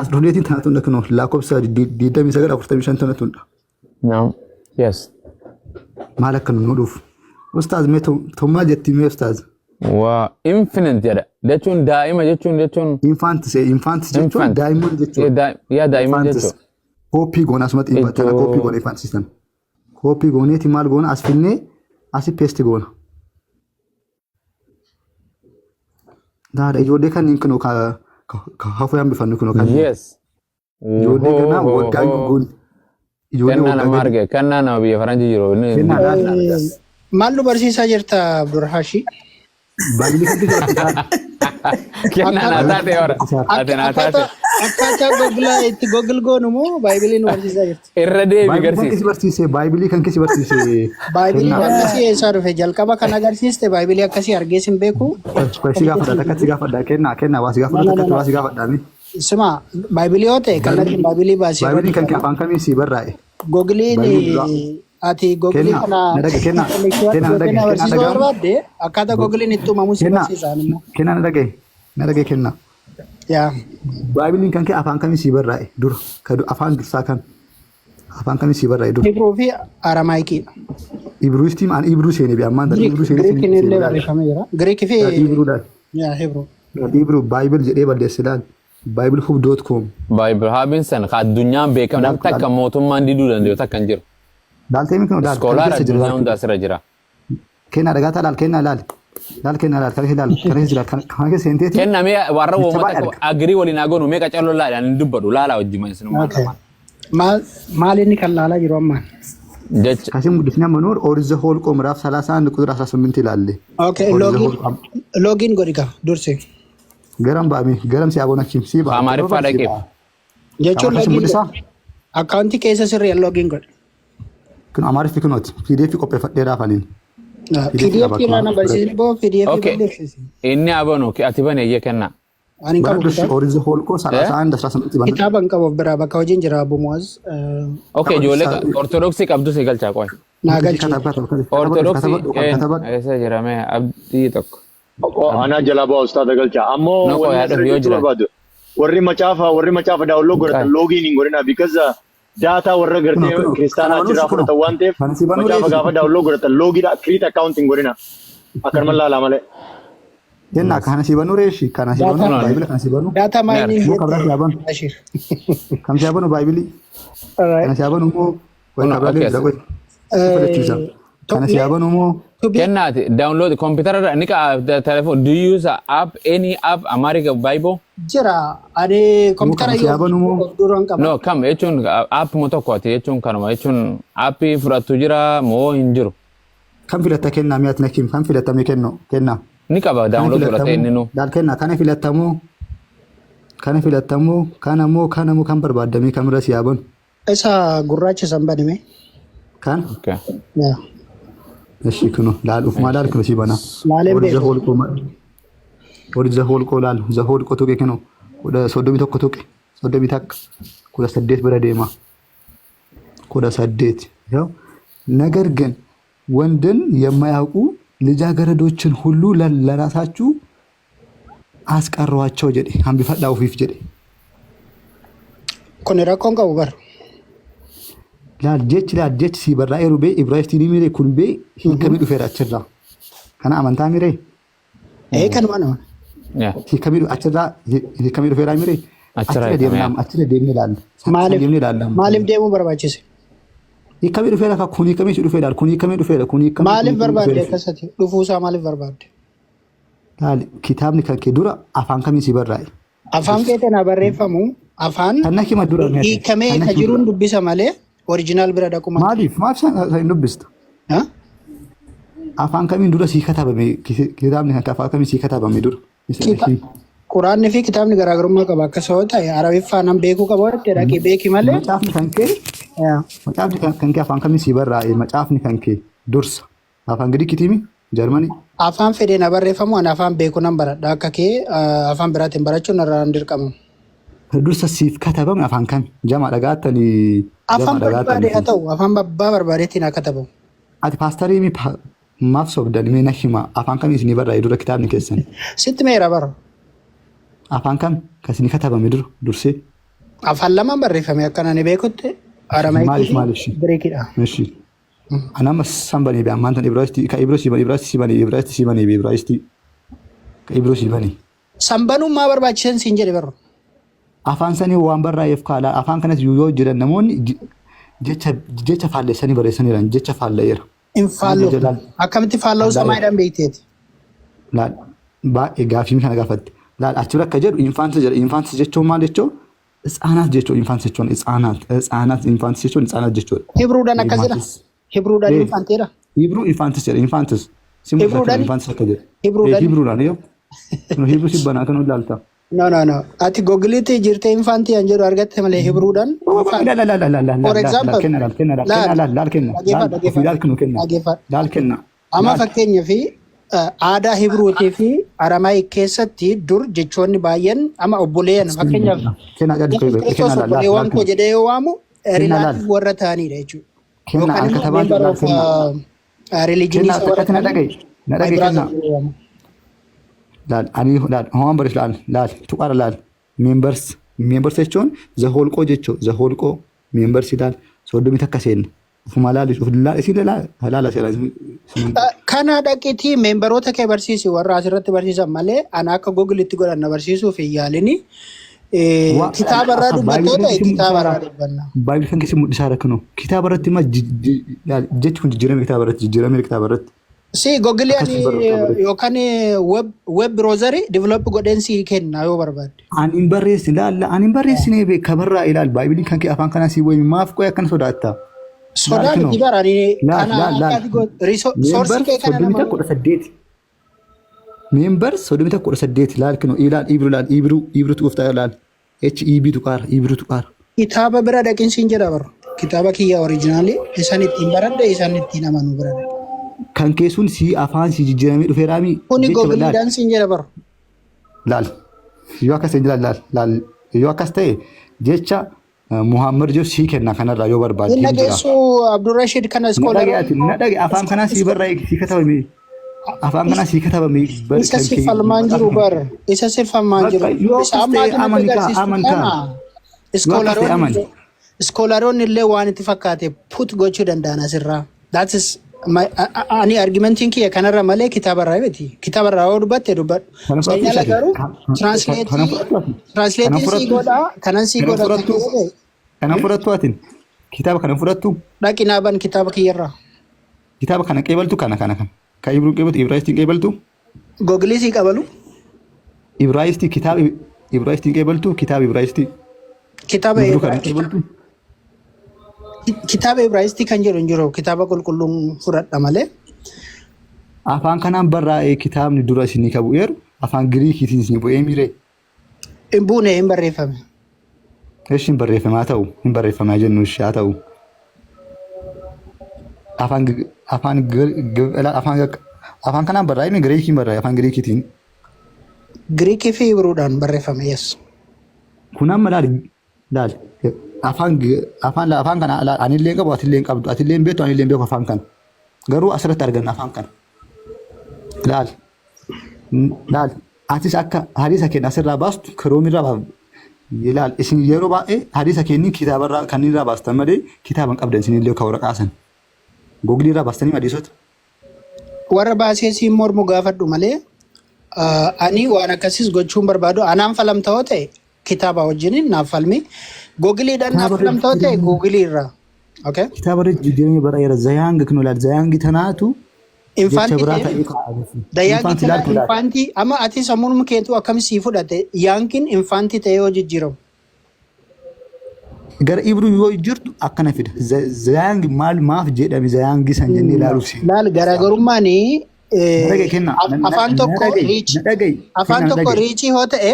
Asdooleetiin taatun kunoo lakkoofsa 2945 tonatudha. Naam. Yes. Maal akka nu dhufu. Ustaaz mee tommaa jetti mee ustaaz. Waa infinite jedha. Jechuun daa'ima jechuun infant jechuun daa'imman jechuudha. Yaa daa'imman jechuudha. Koppii goona asumatti tana koppii goona infant system. Koppii gooneeti maal goona as finnee asi paste goona. Daadha ijoollee kan hin kunoo hafu yaan bifannu kunoo kan. Yes. Ijoollee kana waggaan goon. Kenna nama arge kenna nama biyya faranjii jiru. Maal nu barsiisaa jirta Abdurrahaashi? Baay'ee kan jiraatu. Kenna na taate ora. Ate na taate. Akkaataa Google itti Google goonu moo Baay'ee nu barsiisaa jirti? Irra deebi garsiisa. Baay'ee kan kisi barsiise. Baay'ee akkasii eessaa dhufe jalqaba kan agarsiiste Baay'ee akkasii argee sin beeku. Si gaafadha akkatti gaafadha kenna waa si gaafadha akkatti waa si gaafadha. Sima Baay'ee yoo ta'e kallattiin Baay'ee baasee. Baay'ee kan afaan kamiin si barraa'e. Googleen ati Google kana barsiisuu barbaadde akkaataa Googleen itti uumamu si barsiisan immoo. Kenna na dhagee kenna. Yaa. Baay'een kan afaan kamiin si barraa'e dura afaan dursaa kan afaan kamiin si barraa'e dura. Hibruu fi Aramaayikii. Ibruustiin aan Ibruu seenee bi ammaan Ibruu seenee. Giriikiin illee barreeffamee jira. Giriikii fi Ibruudhaan. yaa Hibruu. Ibruu Baay'ee jedhee balleessidhaan. Biblehub.com. Bible Habinson addunyaan beekamu namni takka mootummaan diduu danda'u takka hin jiru. Daaltee mi kun daal. Iskoolaara addunyaa hunda asirra jira. Kenna dhagaataa laal kenna laal. Laal kenna laal kan jira kan kee seenteeti. Kenna mee warra uummata agirii waliin agoonu mee qacaloo laadhaan hin dubbadu laalaa wajjin isinuma. Maal inni kan laalaa jiru ammaan? Jecha. Kasin guddifni amma nuur Ooriza Hoolqoo miraaf 31 qudura 18 ilaalle. Okay, login godhi ka dursi. Garam baami garam si aboon achiin si baami. Amaariffaa dhaqeef. Jechuun login akkaawuntii keessa sirrii login godhi. Kun Amaariffi kunooti PDF qopheeffadhee raafaniin. PDF irraa barsiisni boo PDF barreessisi. Inni aboonu ati baneeyye kenna. Ani qabu Ooriza Hoolqoo 31 18 bana. Kitaaba qabu biraa bakka hojiin jira Abu Muaz. Okay, ijoollee Ortodoksii qabdu si galchaa qoy. Naa galchi. Ortodoksii eessa jira mee abdii tokko. Ana jalaba ustaada galcha ammoo warri macaafa daawunloo godhatan loogiin hin godhina because data warra gartee kiristaanaa achirraa fudhatan waan ta'eef macaafa gaafa daawunloo godhatan loogiidha create account hin godhina akkanuma laalaa malee. Jenna kana si banu reeshi kana si banu Bible kana si banu data mining kan si banu Bible kana si banu mo wala kabla da koy kana si banu mo Kennaati download computer ni ka telephone do you use any app America Bible jira ade computer no kam jechuun app mo tokkooti jechuun kanuma jechuun app fudhatu jira moo hin jiru kan filata kenna mi'at nakim kan filata me kenna ni qaba download godhate inni nu dal kenna kana filatamu kana mo kan barbaadame kamera si yaabon isa gurraacha sanbadime kan okay yeah እሺ ኩኖ ላል ኡፍማ ላል ኩኖ ሲባና ወደ ዘሆልቆ ላል ዘሆልቆ ቶቄ ኩኖ ወደ ሶዶሚ ቶቆ ቶቄ ሶዶሚ ታክ ወደ ሰዴት በረዴማ ወደ ሰዴት ያው ነገር ግን ወንድን የማያውቁ ልጃገረዶችን ሁሉ ለራሳችሁ አስቀሯቸው ጀዴ አምቢ ፈዳው ፊፍ ጀዴ ኮኔራ ኮንጋ ኡበር laal jechi si barraa erube Ibraahim mire kun be hiikami dhufeera achirraa kana amantaa mire kan mana hiikami dhufeera mire achirra deemnee laalla maaliif deemuu barbaachise hiikami dhufeera ka kun hiikami dhufeera kun hiikami dhufeera kun hiikami maaliif barbaadde akkasatti dhufuusaa maaliif barbaadde laal kitaabni kan kee dura afaan kamii si barraa'e afaan keetiin haa barreeffamu afaan hiikamee ka jiruun dubbisa malee original bira dhaquma maaliif san dubbistu afaan kamiin dura si katabame kitaabni kan afaan kamii si katabame dura Quraanni fi kitaabni garaagarummaa qaba akka soo ta'e Arabiffaan nan beekuu qaba jettee dhaqee beeki malee macaafni kan kee afaan kamii si barraa'e macaafni kan kee dursa afaan Giriikitimi Jarmanii afaan fedhee na barreeffamu ani afaan beekuu nan baradha akka kee afaan biraatiin barachuun narraa hin dirqamu dursa siif katabame afaan kam jama dhagaatanii afaan barbaade haa ta'u afaan babbaa barbaadeetiin haa katabamu. Ati paastarii mi maaf sobdan mi nahima afaan kamii isinii barraa'e dura kitaabni keessan. Sitti meera bara. afaan kam kasini katabame dursee afaan lama barreeffame akkana ni beekutti Aramaayikii Giriikidha. Meshi. Anama sambani be amanta Ibrahim ka Ibrahim bani. Sambanu ma barbaachisan siin jedhe barro. Afaan sanii waan barraa'eef kaala afaan kanas yoo jiran namoonni jecha faallessanii barreessaniiran jecha faalleera. Infaallo akkamitti faalla'uu samaayidhaan beekteeti. Laal baay'ee gaafii kana gaafatte. Laal achirra akka jedhu infaansi jechuun maal jechuun ህፃናት jechuun infaansi jechuun ህፃናት infaansi jechuun ህፃናት jechuudha. Hibruudhaan akkas jedha. Hibruudhaan infaanteedha. Hibruu infaantis jedha infaantis. Infaantis akka jedha. Hibruudhaan yoo. Hibruu sibbanaa kan ilaalta. No. Ati googiliitti jirtee infaantii an jedhu argatte malee Hibruudhaan. For example. Laal kenna. Amma fakkeenyaaf aadaa Hibruutii fi Aramaayik keessatti dur jechoonni baay'een ama obboleeyyan fakkeenyaaf Kiristoos obboleewwan koo jedhee yoo waamu rilaatiif warra ta'anidha jechuudha. Kenna akka taphaatu rilijinii laal ani ho'aan baris laal tuqara laal members jechuun zaholqoo jechuu zaholqoo members laal soddomii takka seenna. Kana dhaqeetii meembaroota kee barsiisi warra asirratti barsiisan malee ana akka googilitti godhan na barsiisuuf hin yaalini. Kitaaba irraa dubbattoota kitaaba irraa dubbanna. Baay'ee kan keessi mul'isaa rakkano kitaaba irratti immoo jechi kun jijjiirame kitaaba irratti. Si googiliin yookaan web browser develop godheensi kenna yoo barbaadde. Ani hin barreessine beeka barraa ilaal baay'ee kan kee afaan kanaa si wayi maaf qoy akkan sodaatta. Sodaan itti baranii soorsi kee kana nama. Members 18 laal kino ilaal Ibruu tuuftaa ilaal HEB tuqaara. Kitaaba bira dhaqinsiin jedha barro. Kitaaba kiyya oriijinaalii isaan ittiin baradde isaan ittiin amanuu bira. Kan keessuun si afaan si jijjiiramee dhufee raamii. Kuni googiliidhaan siin jedha barro. Laal yoo akkas ta'e laal yoo akkas ta'e jecha Muhammad Joof si kenna kanarraa yoo barbaade. Inni dhageessu Abdurrashid kana iskoolaa. Nadhage afaan kanaa si barraa'e si katabame. Afaan kanaa si katabame. Isa si falmaan jiru bar. Isa si falmaan jiru. Isa ammaa iskoolaroonni illee waan itti fakkaate put gochuu danda'an asirraa. That is ani argumentiin kiyya kanarra malee kitaabarraa miti. Kitaabarraa yoo dubbatte dubbadhu. Seenyala garuu translating si godhaa kanan si godha. Kana fudhattu atin kitaaba kana fudhattu. Dhaqinaa ban kitaaba kiyyarraa. Kitaaba kana qeebaltu kana. Ka Ibruu qeebaltu Ibraayistiin qeebaltu. Googilii si qabalu. Ibraayistii kitaaba Ibraayistiin qeebaltu kitaaba Ibraayistii. Kitaaba Ibraayistii kan jedhu hin jiru kitaaba qulqulluun fudhadha malee. Afaan kanaan barraa'ee kitaabni dura isinii qabu eeru afaan Giriikiitiin isinii bu'ee miiree. Hin buune hin barreeffame. Eesh hin barreeffame haa ta'u hin barreeffamaa jennu haa ta'u. Afaan kanaan barraa'ee Giriikiin barraa'ee afaan Giriikiitiin. Giriikii fi Ibruudhaan barreeffame yes. Kun amma laal afaan kana anillee qabu atillee qabdu atillee beektu anillee beeku afaan kana. Garuu asirratti arganna afaan kana. Laal atis akka hadiisa kenna asirraa baastu kiroomirraa baastu. Ilaal isin yeroo baay'ee hadiisa kenni kitaabarraa kan irraa baastan malee kitaaban qabdan isinillee ka waraqaasan. Googiliirraa baastanii hadiisota. Warra baasee siin mormu gaafadhu malee ani waan akkasiis gochuun barbaadu anaan falamta'oo ta'e kitaaba wajjin naaf falmi. Googiliidhaan naaf falamta'oo ta'e googiliirraa. Okay. Kitaaba jijjiiranii barreera zayaangi kun laal zayaangi tanaatu. Infaantii amma ati sammuun keetu akkamii fudhate yaankiin infaantii ta'ee yoo jijjiiramu. Gara Ibruu yoo jirtu akkana fida. Zayaangi maaf jedhame zayaangi san jennee ilaaluuf. Laal garaagarummaan afaan tokko riichii yoo ta'e